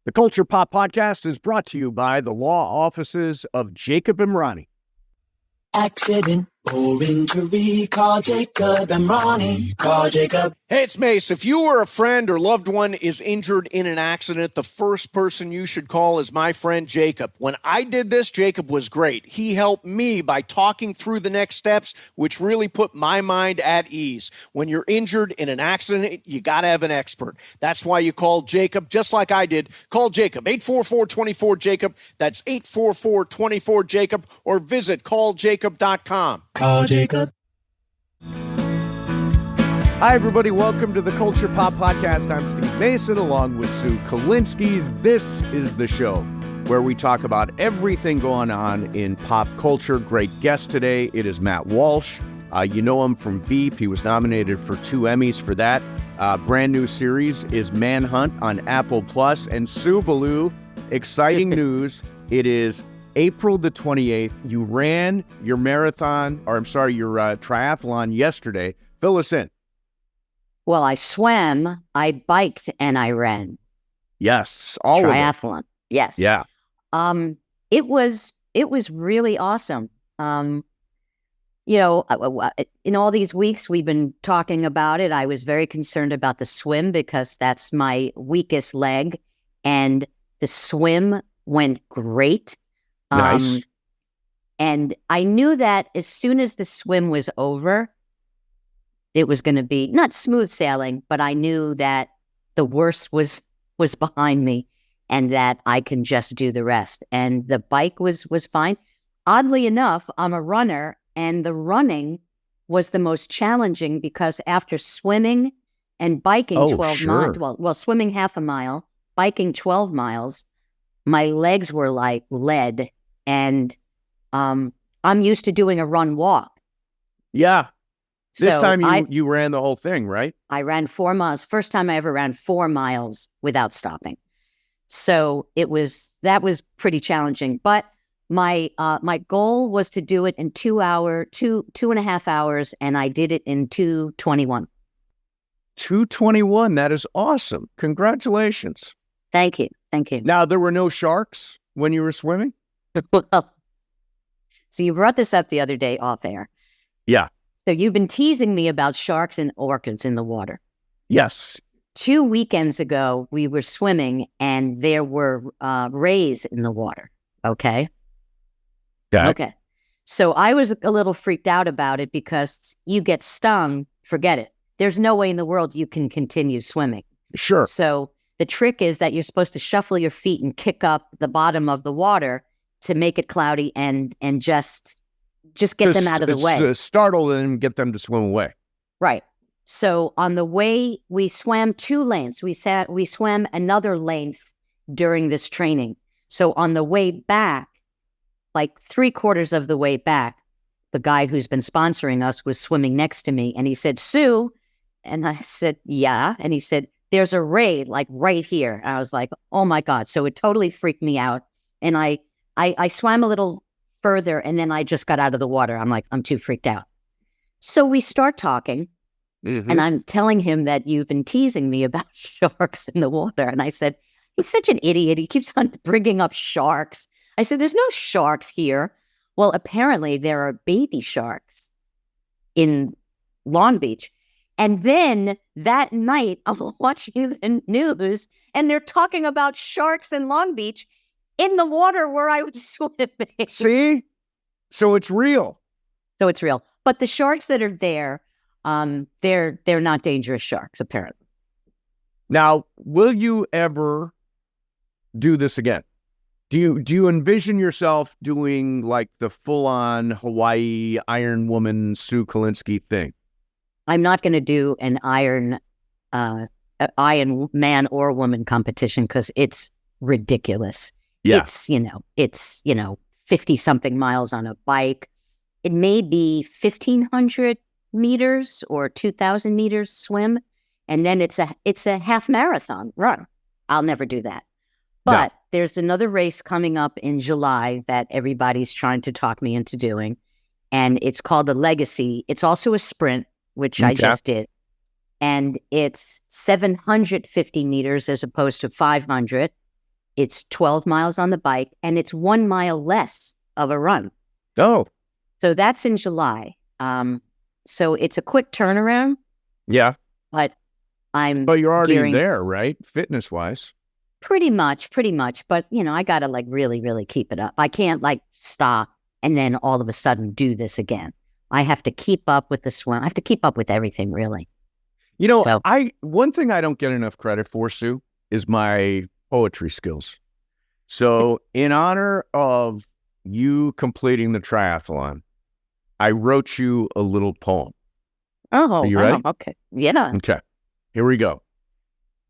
The Culture Pop Podcast is brought to you by the law offices of Jacob and Ronnie. Accident or injury, call Jacob and Ronnie. Call Jacob. Hey, it's Mase. If you or a friend or loved one is injured in an accident, the first person you should call is my friend Jacob. When I did this, Jacob was great. He helped me by talking through the next steps, which really put my mind at ease. When you're injured in an accident, you got to have an expert. That's why you call Jacob, just like I did. Call Jacob, 844-24-JACOB. That's 844-24-JACOB, or visit calljacob.com. Call Jacob. Hi, everybody. Welcome to the Culture Pop Podcast. I'm Steve Mason, along with Sue 𝐃𝐢𝐯𝐬𝐡. This is the show where we talk about everything going on in pop culture. Great guest today. It is Matt Walsh. You know him from Veep. He was nominated for 2 Emmys for that. Brand new series is Manhunt on Apple Plus. And Sue Ballou, exciting news. It is April the 28th. You ran your marathon, or I'm sorry, your triathlon yesterday. Fill us in. Well, I swam, I biked, and I ran. Yes, all triathlon. of it. Yes. Yeah. It was really awesome. In all these weeks we've been talking about it. I was very concerned about the swim because that's my weakest leg, and the swim went great. Nice. And I knew that as soon as the swim was over, it was going to be not smooth sailing, but I knew that the worst was behind me and that I can just do the rest. And the bike was fine. Oddly enough, I'm a runner, and the running was the most challenging because after swimming and biking 12 miles, swimming half a mile, biking 12 miles, my legs were like lead. And I'm used to doing a run walk. Yeah. This So time you ran the whole thing, right? I ran 4 miles. First time I ever ran 4 miles without stopping. So that was pretty challenging. But my goal was to do it in 2 and a half hours, and I did it in 2:21. 2:21. That is awesome. Congratulations. Thank you. Now, there were no sharks when you were swimming? Well, so you brought this up the other day off air. Yeah. So you've been teasing me about sharks and orcas in the water. Yes. 2 weekends ago, we were swimming and there were rays in the water. Okay. So I was a little freaked out about it because you get stung, forget it. There's no way in the world you can continue swimming. Sure. So the trick is that you're supposed to shuffle your feet and kick up the bottom of the water to make it cloudy and just get them out of the way. Startle them and get them to swim away. Right. So on the way, we swam 2 lanes. We swam another length during this training. So on the way back, like 3/4 of the way back, the guy who's been sponsoring us was swimming next to me. And he said, "Sue," and I said, "Yeah." And he said, "There's a ray like right here." And I was like, oh my God. So it totally freaked me out. And I swam a little further, and then I just got out of the water. I'm like, I'm too freaked out. So we start talking, and I'm telling him that you've been teasing me about sharks in the water. And I said, he's such an idiot. He keeps on bringing up sharks. I said, there's no sharks here. Well, apparently there are baby sharks in Long Beach. And then that night, I'm watching the news, and they're talking about sharks in Long Beach in the water where I was swimming. See? So it's real. But the sharks that are there, they're not dangerous sharks, apparently. Now, will you ever do this again? Do you envision yourself doing like the full-on Hawaii Iron Woman Sue 𝐃𝐢𝐯𝐬𝐡 thing? I'm not going to do an Iron Man or woman competition because it's ridiculous. Yeah. It's 50 something miles on a bike. It may be 1,500 meters or 2,000 meters swim, and then it's a half marathon run. I'll never do that. But there's another race coming up in July that everybody's trying to talk me into doing, and it's called the Legacy. It's also a sprint, which I just did, and it's 750 meters as opposed to 500. it's 12 miles on the bike, and it's 1 mile less of a run. Oh, So that's in July. So it's a quick turnaround, yeah. but But you're already gearing- there, right? Fitness-wise. pretty much. But, I got to like really, really keep it up. I can't like stop and then all of a sudden do this again. I have to keep up with the swim. I have to keep up with everything, really. So- One thing I don't get enough credit for, Sue, is my poetry skills. So in honor of you completing the triathlon, I wrote you a little poem. Oh, Are you ready? Okay. Yeah. Okay, here we go.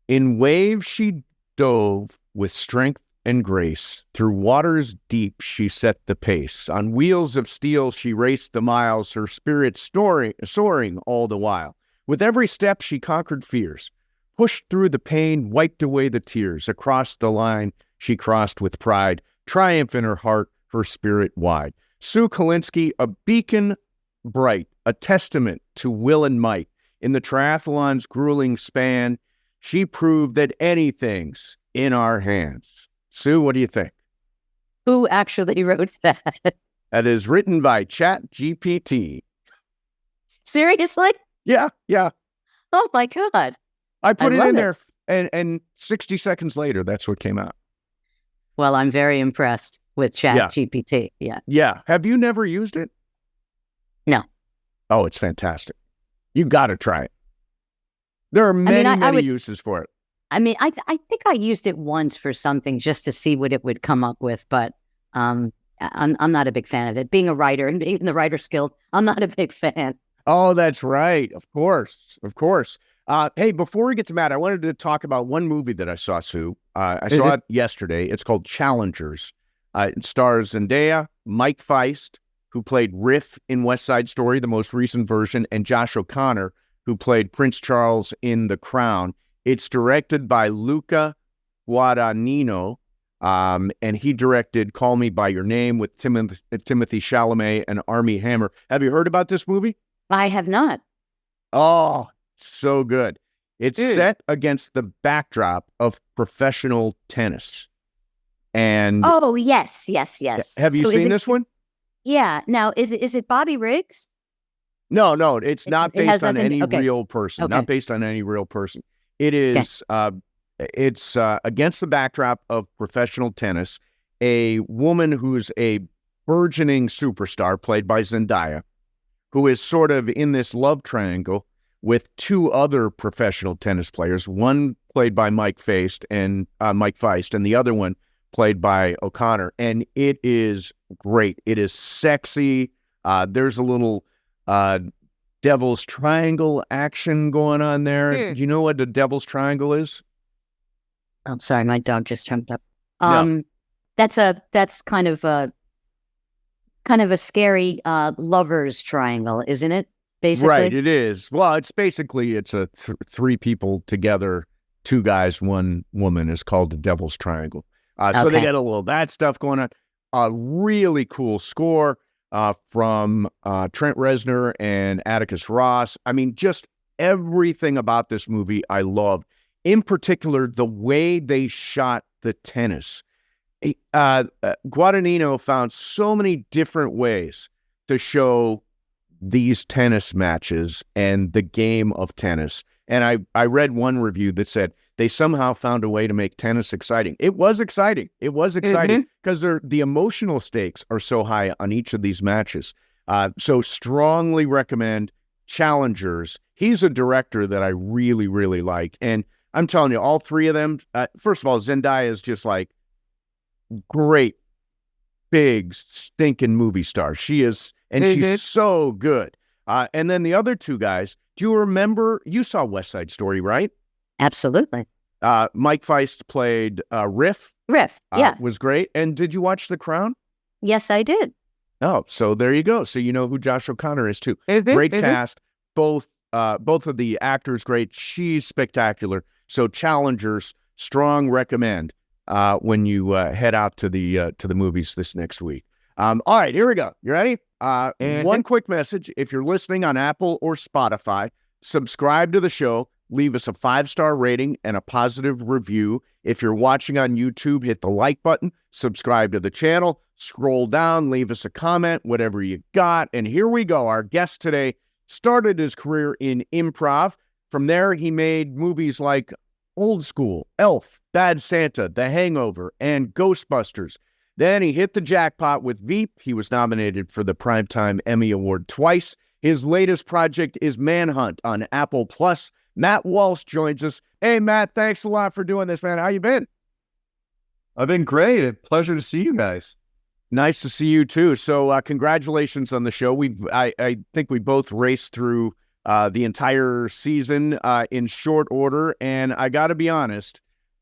In waves she dove with strength and grace. Through waters deep she set the pace. On wheels of steel she raced the miles, her spirit soaring all the while. With every step she conquered fears, pushed through the pain, wiped away the tears. Across the line she crossed with pride, triumph in her heart, her spirit wide. Sue 𝐃𝐢𝐯𝐚𝐥𝐬𝐡, a beacon bright, a testament to will and might. In the triathlon's grueling span, she proved that anything's in our hands. Sue, what do you think? Who actually wrote that? That is written by ChatGPT. Seriously? Yeah. Oh my God. I put it love in it. there, and 60 seconds later, that's what came out. Well, I'm very impressed with ChatGPT. Yeah. Yeah. Have you never used it? No. Oh, it's fantastic. You got to try it. There are many uses for it. I mean, I think I used it once for something just to see what it would come up with, but I'm not a big fan of it. Being a writer and being in the Writer's Guild, I'm not a big fan. Oh, that's right. Of course. Hey, before we get to Matt, I wanted to talk about one movie that I saw, Sue. I saw it yesterday. It's called Challengers. It stars Zendaya, Mike Feist, who played Riff in West Side Story, the most recent version, and Josh O'Connor, who played Prince Charles in The Crown. It's directed by Luca Guadagnino, and he directed Call Me By Your Name with Timothy Chalamet and Armie Hammer. Have you heard about this movie? I have not. Oh, so good. It's set against the backdrop of professional tennis. And Oh, yes. have you seen this one? Yeah. Now, is it Bobby Riggs? No, it's not based on any okay. real person. Okay. Not based on any real person. It is. It's against the backdrop of professional tennis. A woman who's a burgeoning superstar, played by Zendaya, who is sort of in this love triangle with two other professional tennis players. One played by Mike Feist, and the other one played by O'Connor. And it is great. It is sexy. There's a little Devil's Triangle action going on there. Do you know what the Devil's Triangle is? I'm sorry, my dog just jumped up. No. That's kind of a scary lovers triangle, isn't it? Basically, Right, it is. Well, it's basically a three people together, two guys, one woman, is called the Devil's Triangle. So they got a little that stuff going on. A really cool score from Trent Reznor and Atticus Ross. I mean, just everything about this movie I loved. In particular, the way they shot the tennis. Guadagnino found so many different ways to show these tennis matches and the game of tennis. And I read one review that said they somehow found a way to make tennis exciting. It was exciting. Because the emotional stakes are so high on each of these matches. So strongly recommend Challengers. He's a director that I really, really like. And I'm telling you, all three of them, first of all, Zendaya is just like great, big, stinking movie star. She is, and she's so good. And then the other two guys, do you remember, you saw West Side Story, right? Absolutely. Mike Feist played Riff. Yeah. Was great. And did you watch The Crown? Yes, I did. Oh, so there you go. So you know who Josh O'Connor is too. Great cast. Both of the actors great. She's spectacular. So Challengers, strong recommend when you head out to the movies this next week. All right, here we go. You ready? One quick message. If you're listening on Apple or Spotify, subscribe to the show. leave us a 5-star rating and a positive review. If you're watching on YouTube, hit the like button, subscribe to the channel, scroll down, leave us a comment, whatever you got. And here we go. Our guest today started his career in improv. From there, he made movies like Old School, Elf, Bad Santa, The Hangover, and Ghostbusters. Then he hit the jackpot with Veep. He was nominated for the Primetime Emmy Award twice. His latest project is Manhunt on Apple Plus. Matt Walsh joins us. Hey, Matt, thanks a lot for doing this, man. How you been? I've been great. A pleasure to see you guys. Nice to see you too. So congratulations on the show. I think we both raced through the entire season in short order. And I got to be honest,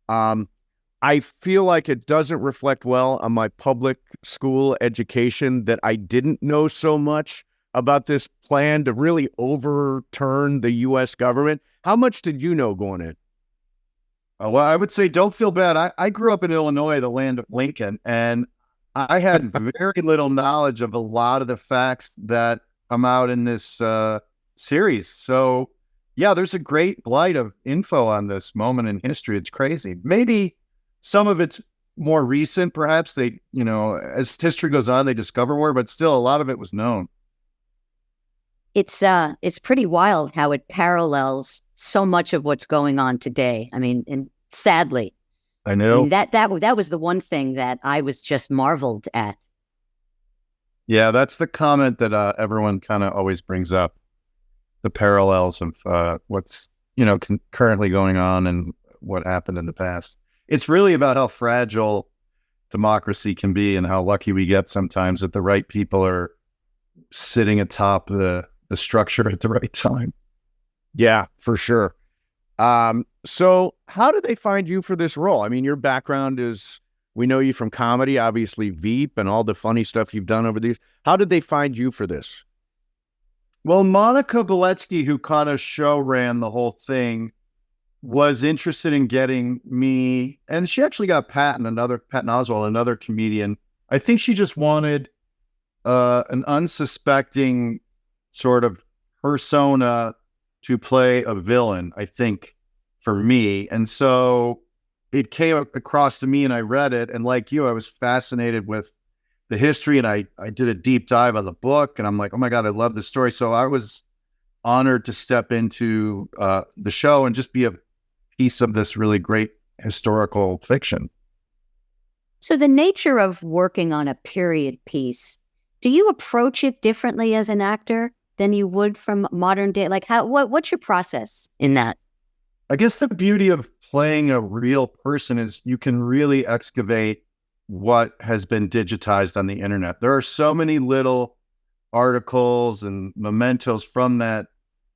I feel like it doesn't reflect well on my public school education that I didn't know so much about this plan to really overturn the U.S. government. How much did you know going in? Well, I would say don't feel bad. I grew up in Illinois, the land of Lincoln, and I had very little knowledge of a lot of the facts that come out in this series. So, yeah, there's a great blight of info on this moment in history. It's crazy. Maybe some of it's more recent, perhaps. They, as history goes on, they discover more, but still a lot of it was known. It's pretty wild how it parallels so much of what's going on today. I mean, and sadly, I know that was the one thing that I was just marveled at. Yeah, that's the comment that everyone kind of always brings up, the parallels of what's currently going on and what happened in the past. It's really about how fragile democracy can be and how lucky we get sometimes that the right people are sitting atop the structure at the right time. Yeah, for sure. So how did they find you for this role? I mean, your background is, we know you from comedy, obviously Veep and all the funny stuff you've done over the years. How did they find you for this? Well, Monica Beletsky, who kind of show ran the whole thing, was interested in getting me, and she actually got Patton Oswalt, another comedian. I think she just wanted an unsuspecting sort of persona to play a villain, I think, for me. And so it came across to me and I read it. And like you, I was fascinated with the history and I did a deep dive on the book and I'm like, oh my God, I love this story. So I was honored to step into the show and just be a piece of this really great historical fiction. So the nature of working on a period piece, do you approach it differently as an actor than you would from modern day? Like what's your process in that? I guess the beauty of playing a real person is you can really excavate what has been digitized on the internet. There are so many little articles and mementos from that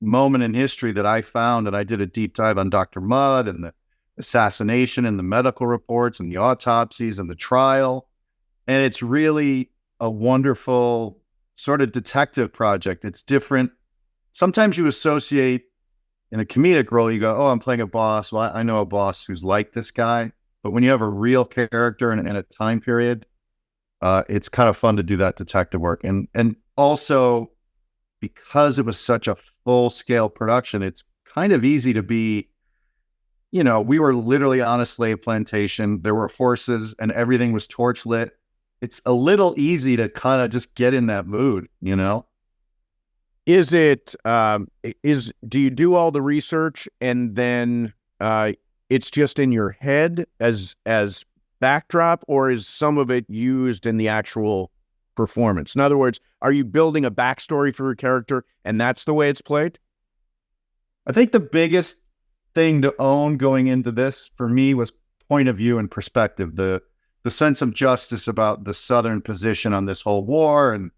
moment in history that I found, and I did a deep dive on Dr. Mudd and the assassination and the medical reports and the autopsies and the trial. And it's really a wonderful sort of detective project. It's different. Sometimes you associate in a comedic role, you go, oh, I'm playing a boss. Well, I know a boss who's like this guy. But when you have a real character in a time period, it's kind of fun to do that detective work. And also, because it was such a full-scale production, it's kind of easy to be, we were literally on a slave plantation. There were horses and everything was torch lit. It's a little easy to kind of just get in that mood, Is it, do you do all the research and then it's just in your head as backdrop, or is some of it used in the actual performance? In other words, are you building a backstory for a character and that's the way it's played? I think the biggest thing to own going into this for me was point of view and perspective, the sense of justice about the Southern position on this whole war and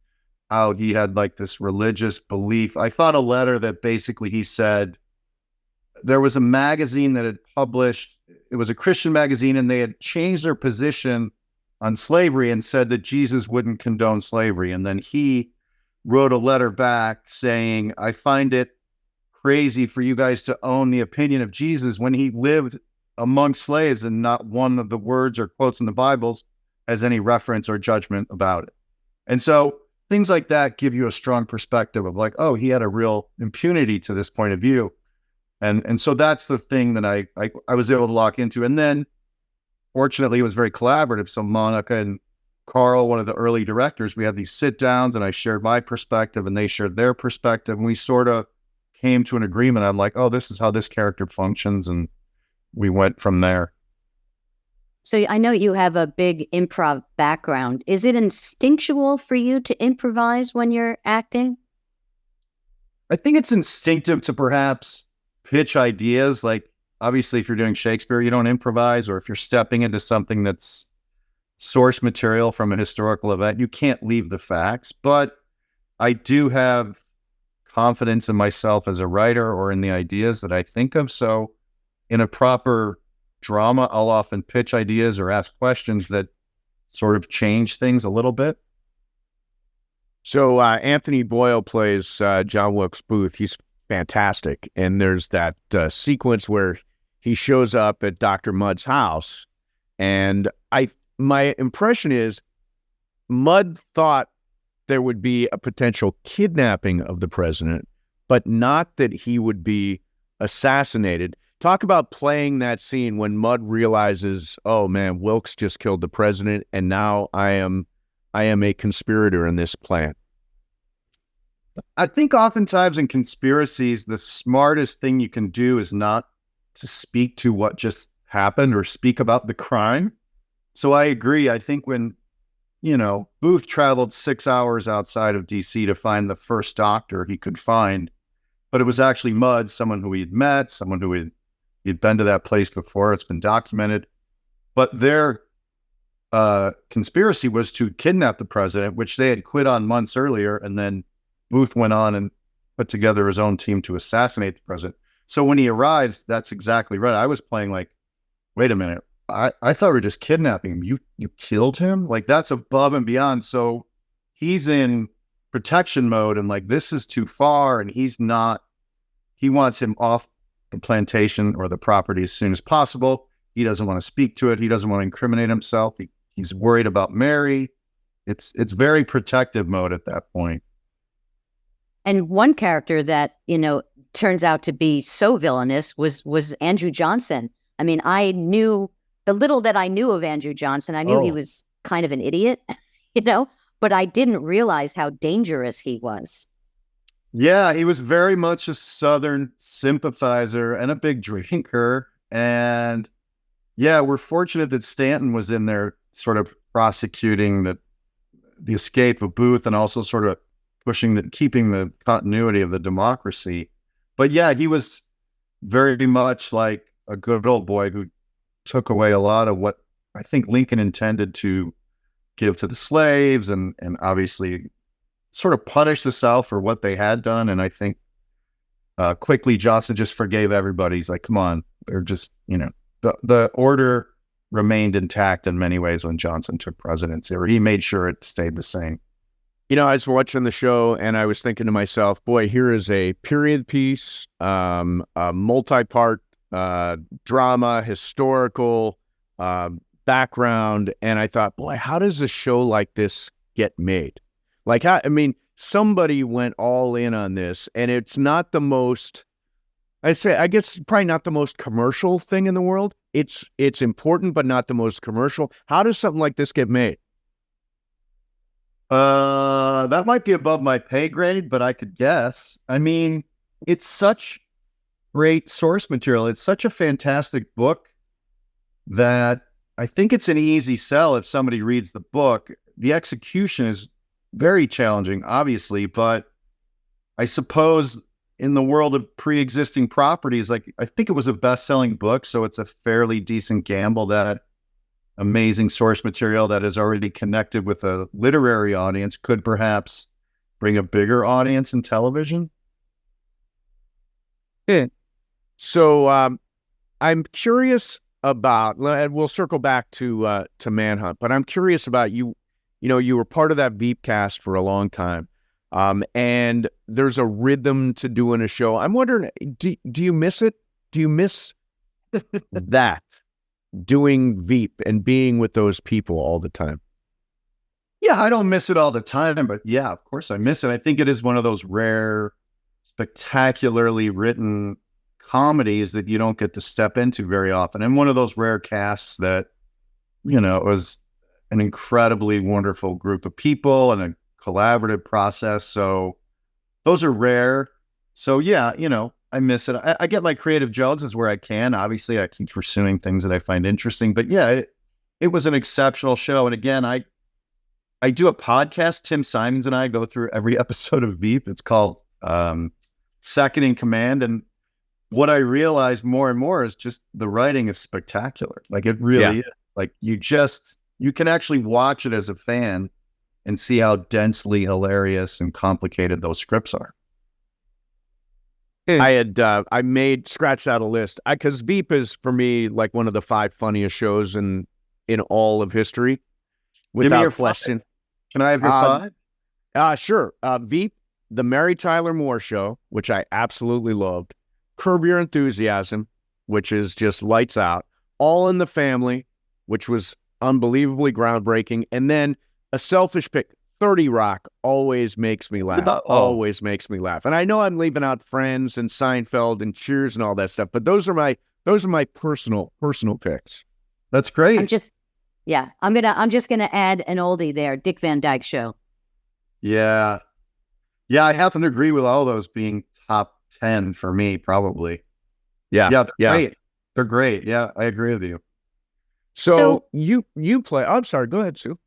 how he had like this religious belief. I found a letter that basically he said there was a magazine that had published, it was a Christian magazine, and they had changed their position on slavery and said that Jesus wouldn't condone slavery. And then he wrote a letter back saying, I find it crazy for you guys to own the opinion of Jesus when he lived among slaves and not one of the words or quotes in the Bibles has any reference or judgment about it. And so things like that give you a strong perspective of like, oh, he had a real impunity to this point of view. And so that's the thing that I was able to lock into. And then fortunately, it was very collaborative. So Monica and Carl, one of the early directors, we had these sit downs and I shared my perspective and they shared their perspective. And we sort of came to an agreement. I'm like, oh, this is how this character functions. And we went from there. So I know you have a big improv background. Is it instinctual for you to improvise when you're acting? I think it's instinctive to perhaps pitch ideas. Like, obviously, if you're doing Shakespeare, you don't improvise, or if you're stepping into something that's source material from a historical event, you can't leave the facts. But I do have confidence in myself as a writer or in the ideas that I think of. So in a proper drama, I'll often pitch ideas or ask questions that sort of change things a little bit. So Anthony Boyle plays John Wilkes Booth. He's fantastic. And there's that sequence where he shows up at Dr. Mudd's house. And my impression is Mudd thought there would be a potential kidnapping of the president, but not that he would be assassinated. Talk about playing that scene when Mudd realizes, oh man, Wilkes just killed the president, and now I am a conspirator in this plan. I think oftentimes in conspiracies, the smartest thing you can do is not to speak to what just happened or speak about the crime. So I agree. I think when, Booth traveled 6 hours outside of DC to find the first doctor he could find, but it was actually Mudd, someone who he'd met, someone who he'd been to that place before. It's been documented. But their conspiracy was to kidnap the president, which they had quit on months earlier. And then Booth went on and put together his own team to assassinate the president. So when he arrives, that's exactly right. I was playing like, wait a minute. I thought we were just kidnapping him. You killed him? Like, that's above and beyond. So he's in protection mode and like, this is too far. And he wants him off the plantation or the property as soon as possible. He doesn't want to speak to it. He doesn't want to incriminate himself. He's worried about Mary. It's very protective mode at that point. And one character that, turns out to be so villainous was Andrew Johnson. I mean, I knew the little that I knew of Andrew Johnson. I knew he was kind of an idiot, but I didn't realize how dangerous he was. Yeah, he was very much a Southern sympathizer and a big drinker. And yeah, we're fortunate that Stanton was in there sort of prosecuting the escape of Booth and also sort of keeping the continuity of the democracy. But yeah, he was very much like a good old boy who took away a lot of what I think Lincoln intended to give to the slaves and obviously sort of punish the South for what they had done. And I think quickly Johnson just forgave everybody. He's like, come on, they're just, the order remained intact in many ways when Johnson took presidency, or he made sure it stayed the same. I was watching the show and I was thinking to myself, boy, here is a period piece, a multi-part drama, historical background. And I thought, boy, how does a show like this get made? Like, somebody went all in on this, and it's not the most, I guess probably not the most commercial thing in the world. It's important, but not the most commercial. How does something like this get made? That might be above my pay grade, but I could guess. It's such great source material. It's such a fantastic book that I think it's an easy sell if somebody reads the book. The execution is very challenging, obviously, but I suppose in the world of pre-existing properties, like, I think it was a best-selling book, so it's a fairly decent gamble that amazing source material that is already connected with a literary audience could perhaps bring a bigger audience in television. Yeah. So I'm curious about, and we'll circle back to Manhunt, but I'm curious about you. You were part of that Veep cast for a long time, and there's a rhythm to doing a show. I'm wondering, do you miss it? Do you miss that? Doing Veep and being with those people all the time? Yeah, I don't miss it all the time, but yeah, of course I miss it. I think it is one of those rare, spectacularly written comedy is that you don't get to step into very often. And one of those rare casts that, it was an incredibly wonderful group of people and a collaborative process. So those are rare. So yeah, I miss it. I get my creative jugs where I can. Obviously, I keep pursuing things that I find interesting. But yeah, it was an exceptional show. And again, I do a podcast. Tim Simons and I go through every episode of Veep. It's called Second in Command. And what I realize more and more is just the writing is spectacular. Like it really is. Like you can actually watch it as a fan and see how densely hilarious and complicated those scripts are. I scratched out a list because Veep is for me like one of the 5 funniest shows in all of history, without question. Can I have your 5? Sure. Veep, The Mary Tyler Moore Show, which I absolutely loved. Curb Your Enthusiasm, which is just lights out. All in the Family, which was unbelievably groundbreaking. And then a selfish pick, 30 Rock, always makes me laugh. Always makes me laugh. And I know I'm leaving out Friends and Seinfeld and Cheers and all that stuff, but those are my personal picks. That's great. I'm just gonna add an oldie there, Dick Van Dyke Show. Yeah. Yeah, I happen to agree with all those being top 10 for me, probably. Yeah, they're great. They're great. Yeah, I agree with you. So you play. I'm sorry. Go ahead, Sue.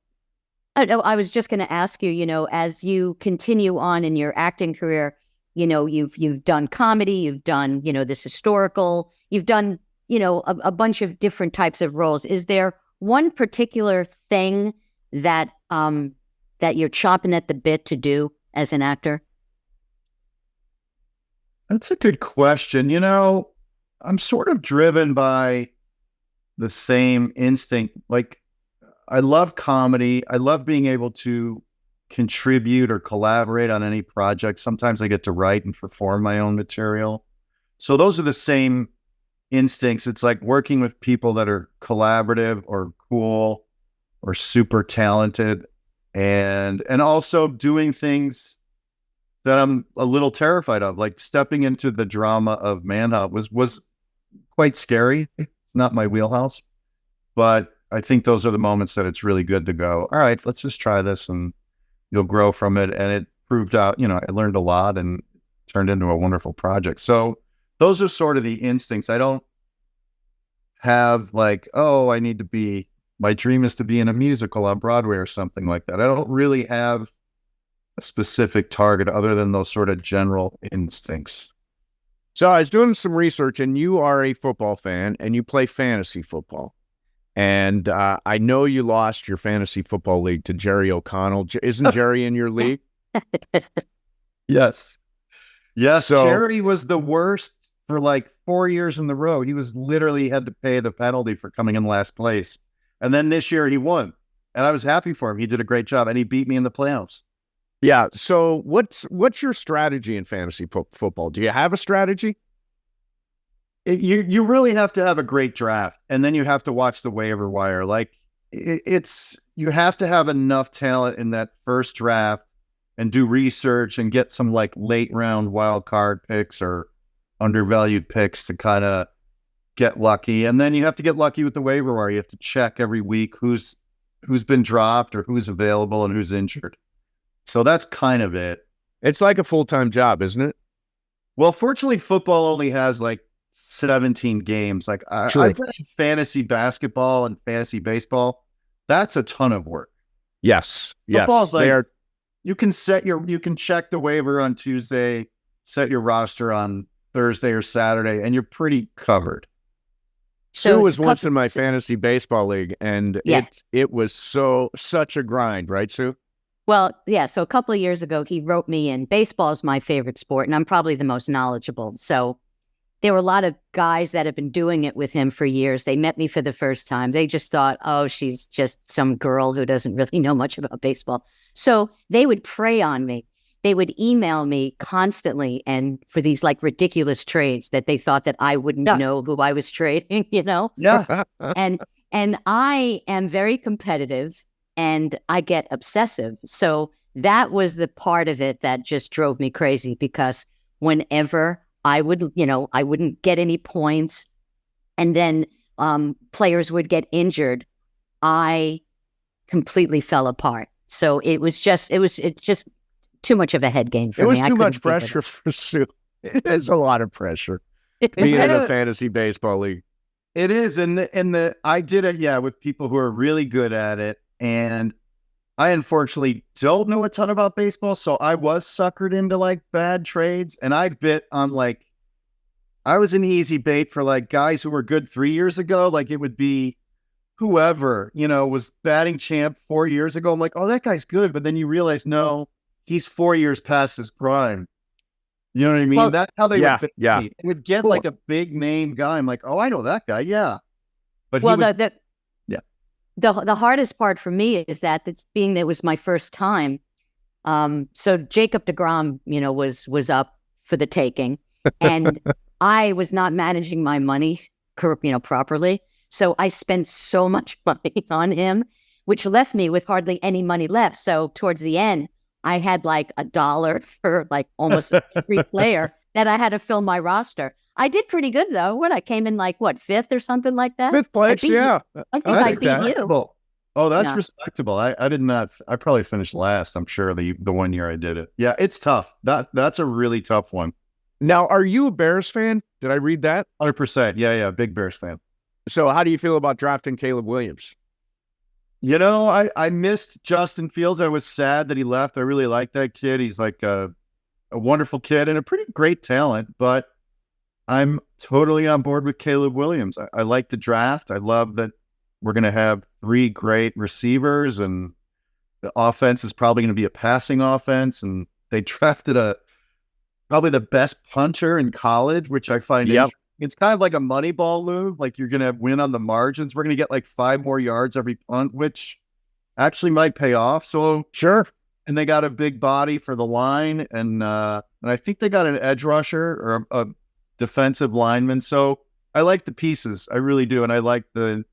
No, I was just going to ask you. As you continue on in your acting career, you've done comedy, you've done this historical, you've done a bunch of different types of roles. Is there one particular thing that you're chomping at the bit to do as an actor? That's a good question. I'm sort of driven by the same instinct. Like, I love comedy. I love being able to contribute or collaborate on any project. Sometimes I get to write and perform my own material. So those are the same instincts. It's like working with people that are collaborative or cool or super talented, and also doing things that I'm a little terrified of, like stepping into the drama of Manhunt was quite scary. It's not my wheelhouse, but I think those are the moments that it's really good to go, all right, let's just try this and you'll grow from it. And it proved out, I learned a lot and turned into a wonderful project. So those are sort of the instincts. I don't have like, my dream is to be in a musical on Broadway or something like that. I don't really have a specific target other than those sort of general instincts. So I was doing some research, and you are a football fan, and you play fantasy football. And I know you lost your fantasy football league to Jerry O'Connell. Isn't Jerry in your league? Yes. So, Jerry was the worst for like 4 years in the row. He was literally had to pay the penalty for coming in last place. And then this year he won. And I was happy for him. He did a great job, and he beat me in the playoffs. Yeah. So what's your strategy in fantasy football? Do you have a strategy? You really have to have a great draft, and then you have to watch the waiver wire. Like you have to have enough talent in that first draft and do research and get some like late round wild card picks or undervalued picks to kind of get lucky. And then you have to get lucky with the waiver wire. You have to check every week who's been dropped or who's available and who's injured. So that's kind of it. It's like a full-time job, isn't it? Well, fortunately, football only has like 17 games. Like I play fantasy basketball and fantasy baseball. That's a ton of work. Yes. Football's like, you can check the waiver on Tuesday, set your roster on Thursday or Saturday, and you're pretty covered. Sue was once in my fantasy baseball league, and it was such a grind, right, Sue? Well, yeah. So a couple of years ago, he wrote me in. Baseball is my favorite sport, and I'm probably the most knowledgeable. So there were a lot of guys that have been doing it with him for years. They met me for the first time. They just thought, oh, she's just some girl who doesn't really know much about baseball. So they would prey on me. They would email me constantly, and for these like ridiculous trades that they thought that I wouldn't know who I was trading, Yeah. and I am very competitive. And I get obsessive. So that was the part of it that just drove me crazy, because whenever I wouldn't get any points. And then players would get injured. I completely fell apart. So it's just too much of a head game for me. It was I too couldn't much deal with pressure for Sue. It's a lot of pressure being in a fantasy baseball league. It is, and I did it, with people who are really good at it, and I unfortunately don't know a ton about baseball, so I was suckered into like bad trades, and I bit on I was an easy bait for like guys who were good 3 years ago. Like it would be whoever, was batting champ 4 years ago. I'm like, oh, that guy's good, but then you realize, no, he's 4 years past his prime. You know what I mean? Well, That's how they would bait yeah. me. They would get Cool. like a big name guy. I'm like, oh, I know that guy, yeah. But well, he was, the hardest part for me is that it was my first time. So 𝐃𝐢𝐯 𝐷eGrom, was up for the taking, and I was not managing my money, properly. So I spent so much money on him, which left me with hardly any money left. So towards the end, I had like $1 for like almost every player that I had to fill my roster. I did pretty good though. I came in like fifth or something like that? 5th place, I think I beat you. respectable. Oh, that's Yeah. respectable. I did not. I probably finished last. I'm sure the 1 year I did it. Yeah, it's tough. That's a really tough one. Now, are you a Bears fan? Did I read that? 100%. Yeah, big Bears fan. So how do you feel about drafting Caleb Williams? I missed Justin Fields. I was sad that he left. I really like that kid. He's like a wonderful kid and a pretty great talent, but I'm totally on board with Caleb Williams. I like the draft. I love that we're going to have 3 great receivers, and the offense is probably going to be a passing offense. And they drafted probably the best punter in college, which I find interesting. It's kind of like a Moneyball move. Like you're going to win on the margins. We're going to get like 5 more yards every punt, which actually might pay off. So Sure. And they got a big body for the line. And I think they got an edge rusher or a defensive lineman. So I like the pieces. I really do. And I like the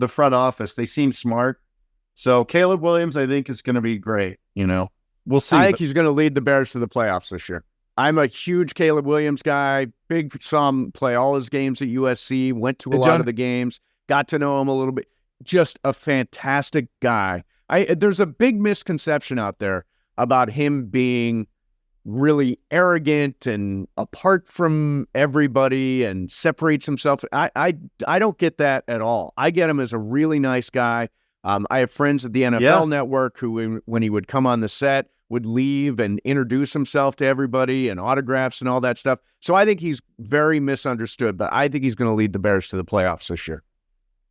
front office. They seem smart. So Caleb Williams, I think, is going to be great. We'll see. I think he's going to lead the Bears to the playoffs this year. I'm a huge Caleb Williams guy. Saw him play all his games at USC, went to a lot of the games, got to know him a little bit. Just a fantastic guy. There's a big misconception out there about him being really arrogant and apart from everybody and separates himself. I don't get that at all. I get him as a really nice guy. I have friends at the NFL Network who, when he would come on the set, would leave and introduce himself to everybody and autographs and all that stuff. So I think he's very misunderstood, but I think he's going to lead the Bears to the playoffs this year.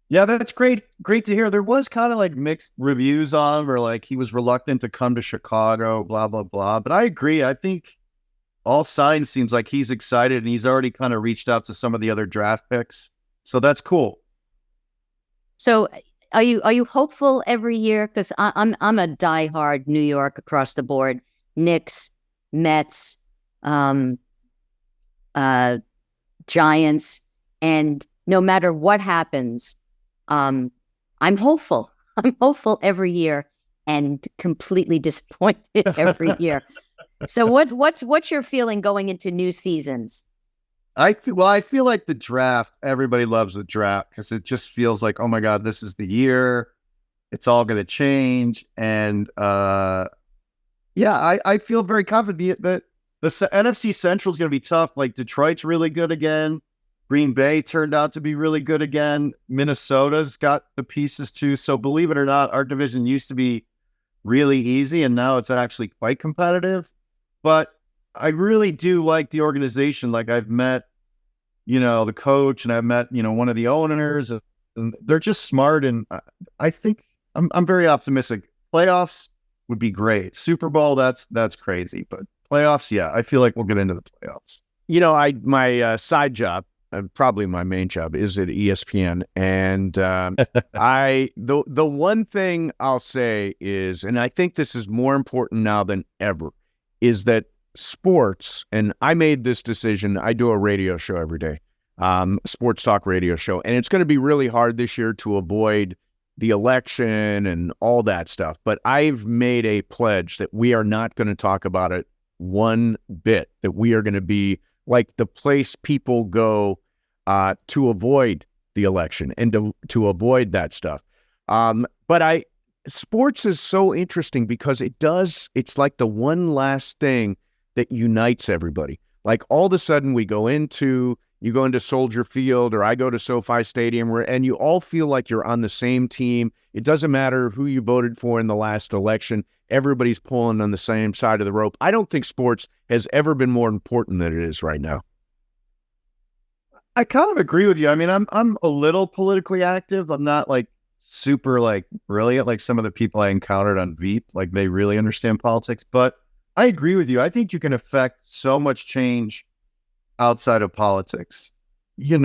Yeah, that's great. Great to hear. There was kind of like mixed reviews on him, or like he was reluctant to come to Chicago, blah, blah, blah. But I agree. I think all signs seems like he's excited, and he's already kind of reached out to some of the other draft picks. So that's cool. So are you hopeful every year? Because I'm a diehard New York across the board, Knicks, Mets, Giants, and no matter what happens, I'm hopeful. I'm hopeful every year and completely disappointed every year. So what's your feeling going into new seasons? I feel like the draft, everybody loves the draft because it just feels like, oh my God, this is the year. It's all going to change. And I feel very confident that the NFC Central is going to be tough. Like Detroit's really good again. Green Bay turned out to be really good again. Minnesota's got the pieces too. So believe it or not, our division used to be really easy, and now it's actually quite competitive. But I really do like the organization. Like I've met, the coach, and I've met, one of the owners, and they're just smart. And I think I'm very optimistic. Playoffs would be great. Super Bowl, that's crazy. But playoffs, yeah, I feel like we'll get into the playoffs. My side job, probably my main job, is at ESPN, and the one thing I'll say is, and I think this is more important now than ever, is that sports, and I made this decision. I do a radio show every day, sports talk radio show, and it's going to be really hard this year to avoid the election and all that stuff. But I've made a pledge that we are not going to talk about it one bit, that we are going to be like the place people go to avoid the election and to avoid that stuff. But sports is so interesting because it's like the one last thing that unites everybody. Like all of a sudden you go into Soldier Field, or I go to SoFi Stadium, and you all feel like you're on the same team. It doesn't matter who you voted for in the last election. Everybody's pulling on the same side of the rope. I don't think sports has ever been more important than it is right now. I kind of agree with you. I mean, I'm a little politically active. I'm not like super like brilliant like some of the people I encountered on Veep. Like they really understand politics. But I agree with you. I think you can affect so much change outside of politics. You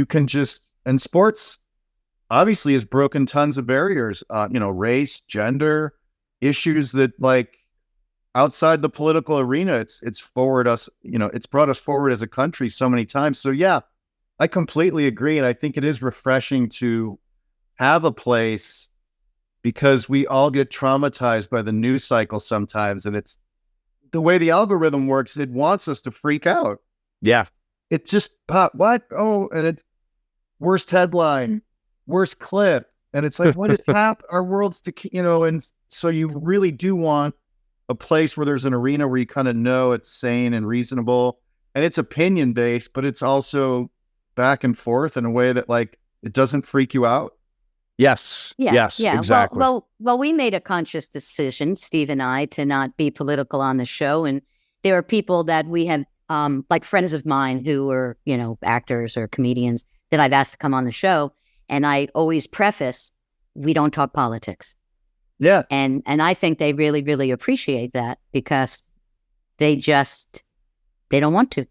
can just, and sports obviously has broken tons of barriers, race, gender, issues that like outside the political arena, it's forward us, it's brought us forward as a country so many times. So yeah, I completely agree. And I think it is refreshing to have a place, because we all get traumatized by the news cycle sometimes. And it's the way the algorithm works. It wants us to freak out. Yeah. It just what? Oh, and it worst headline, worst clip. And it's like, what is happening? Our world's and so you really do want a place where there's an arena where you kind of know it's sane and reasonable, and it's opinion based, but it's also back and forth in a way that like it doesn't freak you out. Yes. Yeah, yes, yeah. exactly. Well, we made a conscious decision, Steve and I, to not be political on the show. And there are people that we have, like friends of mine who are, actors or comedians that I've asked to come on the show. And I always preface, we don't talk politics. Yeah. And I think they really, really appreciate that, because they don't want to.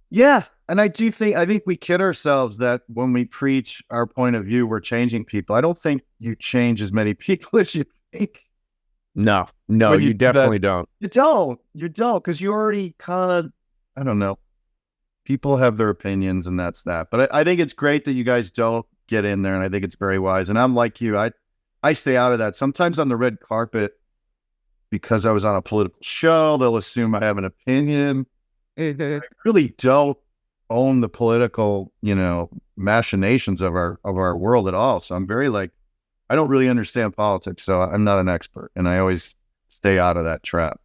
Yeah. And I think we kid ourselves that when we preach our point of view, we're changing people. I don't think you change as many people as you think. No, you definitely don't. You don't, because you already kind of, I don't know. People have their opinions, and that's that. But I think it's great that you guys don't get in there, and I think it's very wise. And I'm like you, I stay out of that. Sometimes on the red carpet, because I was on a political show, they'll assume I have an opinion. I really don't own the political, machinations of our world at all. So I'm very like, I don't really understand politics, so I'm not an expert, and I always stay out of that trap.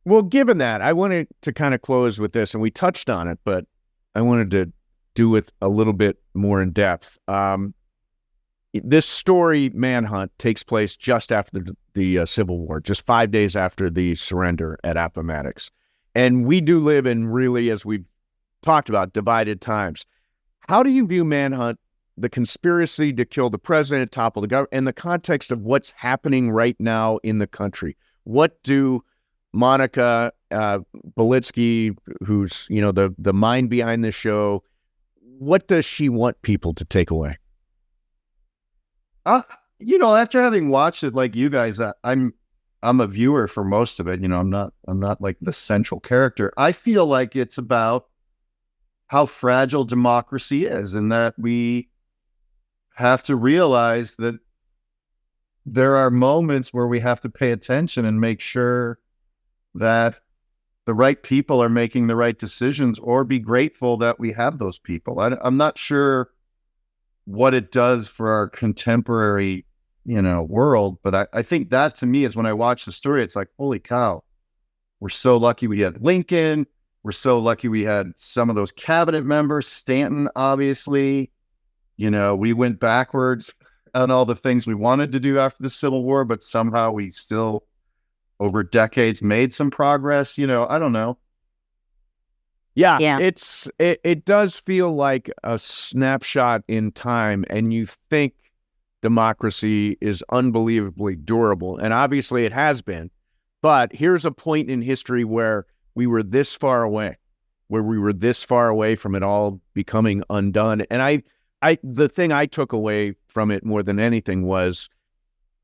Well, given that, I wanted to kind of close with this, and we touched on it, but I wanted to do it a little bit more in depth. This story, Manhunt, takes place just after the Civil War, just 5 days after the surrender at Appomattox. And we do live in really, as we've talked about, divided times. How do you view Manhunt, the conspiracy to kill the president, topple the government, in the context of what's happening right now in the country? What do Monica Belitsky, who's, the mind behind this show, what does she want people to take away? After having watched it like you guys, I'm a viewer for most of it. I'm not like the central character. I feel like it's about how fragile democracy is, and that we have to realize that there are moments where we have to pay attention and make sure that the right people are making the right decisions, or be grateful that we have those people. I'm not sure what it does for our contemporary, world. But I think that, to me, is when I watch the story, it's like, holy cow, we're so lucky we had Lincoln. We're so lucky we had some of those cabinet members, Stanton, obviously. We went backwards on all the things we wanted to do after the Civil War, but somehow we still, over decades, made some progress. I don't know. Yeah. Yeah. It does feel like a snapshot in time, and you think democracy is unbelievably durable, and obviously it has been. But here's a point in history where we were this far away, from it all becoming undone. And the thing I took away from it more than anything was,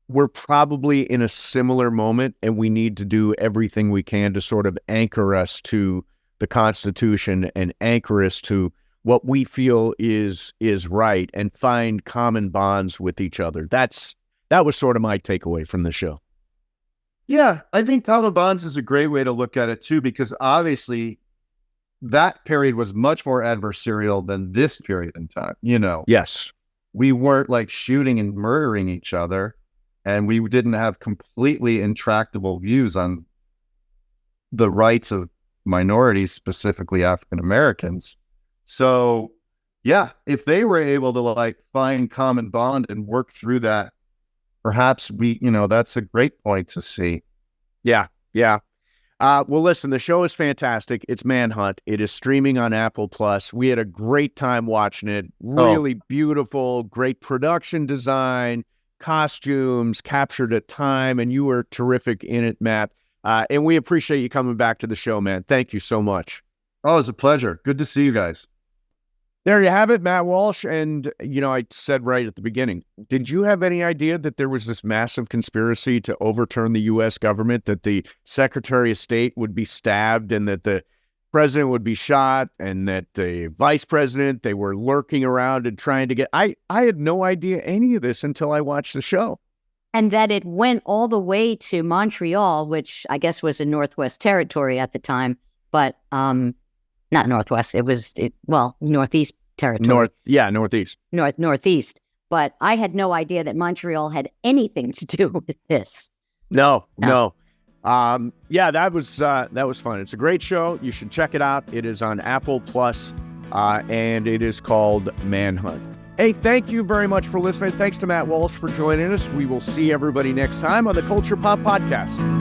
we're probably in a similar moment, and we need to do everything we can to sort of anchor us to the Constitution and anchor us to what we feel is right, and find common bonds with each other. That was sort of my takeaway from the show. Yeah, I think common bonds is a great way to look at it too, because obviously that period was much more adversarial than this period in time. Yes. We weren't like shooting and murdering each other, and we didn't have completely intractable views on the rights of minorities, specifically African Americans. So yeah, if they were able to like find common bond and work through that, perhaps that's a great point to see. Yeah. Yeah. Well, listen, the show is fantastic. It's Manhunt. It is streaming on Apple Plus. We had a great time watching it. Really beautiful, great production design, costumes, captured at time, and you were terrific in it, Matt. And we appreciate you coming back to the show, man. Thank you so much. Oh, it's a pleasure. Good to see you guys. There you have it, Matt Walsh. And, I said right at the beginning, did you have any idea that there was this massive conspiracy to overturn the U.S. government, that the Secretary of State would be stabbed and that the president would be shot and that the vice president, they were lurking around and trying to get... I had no idea any of this until I watched the show. And that it went all the way to Montreal, which I guess was in Northwest Territory at the time, but... not Northwest. It was Northeast Territory. Northeast. Northeast. But I had no idea that Montreal had anything to do with this. No. That was fun. It's a great show. You should check it out. It is on Apple Plus, and it is called Manhunt. Hey, thank you very much for listening. Thanks to Matt Walsh for joining us. We will see everybody next time on the Culture Pop Podcast.